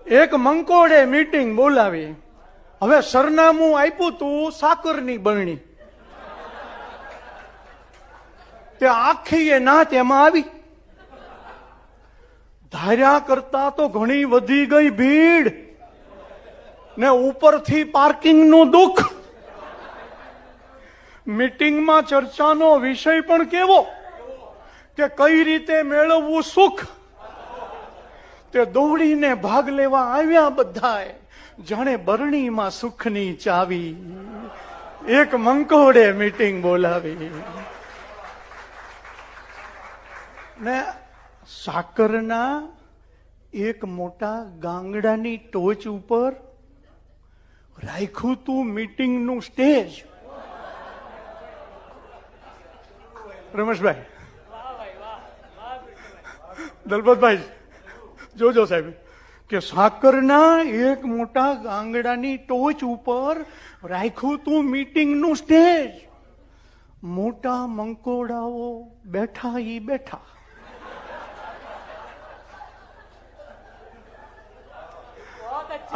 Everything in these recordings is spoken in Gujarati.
એક મંકોડે મીટિંગ બોલાવી. હવે સરનામું આપ્યું તું સાકરની બરણી, તે આખી એ નાત એમાં આવી. ધાર્યા કરતા તો ઘણી વધી ગઈ ભીડ ને ઉપરથી પાર્કિંગનું દુઃખ. મીટિંગમાં ચર્ચાનો વિષય પણ કેવો કે કઈ રીતે મેળવવું સુખ. તે દોડીને ભાગ લેવા આવ્યા બધાએ, જાણે બરણીમાં સુખની ચાવી. એક મંકોડે મીટિંગ બોલાવી ને સાકરના એક મોટા ગાંગડાની ટોચ ઉપર રાખ્યું તું મીટિંગનું સ્ટેજ. રમેશભાઈ, દલપતભાઈ, જોજો સાહેબ કે સાકરના એક મોટા ગાંગડાની ટોચ ઉપર રાખ્યું તું મીટિંગનું સ્ટેજ. મોટા મંકોડાઓ બેઠા ઈ બેઠા.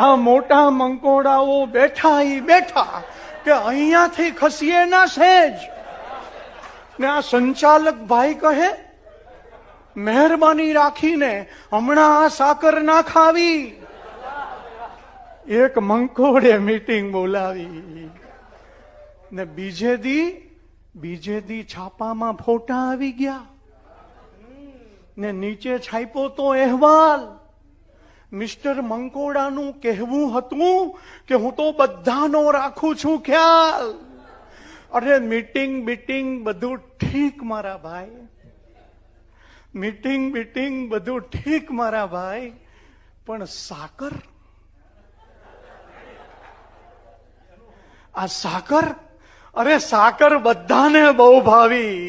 આ મોટા મંકોડાઓ બેઠા ઈ બેઠા કે અહીંયાથી ખસીએ ના સહેજ. ને આ સંચાલક ભાઈ કહે, મહેરબાની રાખીને હમણાં આ સાકર ના ખાવી. એક મંકોડે મીટિંગ બોલાવી ને બીજે દી છાપામાં ફોટા આવી ગયા ને નીચે છાપ્યો તો અહેવાલ. મિસ્ટર મંકોડાનું કહેવું હતું કે હું તો બધાનો રાખું છું ખ્યાલ. અરે મીટિંગ બધું ઠીક મારા ભાઈ, મીટિંગ બધું ઠીક મારા ભાઈ, પણ સાકર, આ સાકર, અરે સાકર બધાને બહુ ભાવી.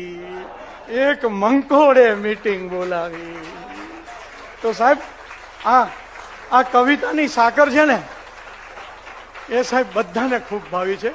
એક મંકોડે મીટિંગ બોલાવી. તો સાહેબ આ કવિતાની સાકર છે ને, એ સાહેબ બધાને ખૂબ ભાવી છે.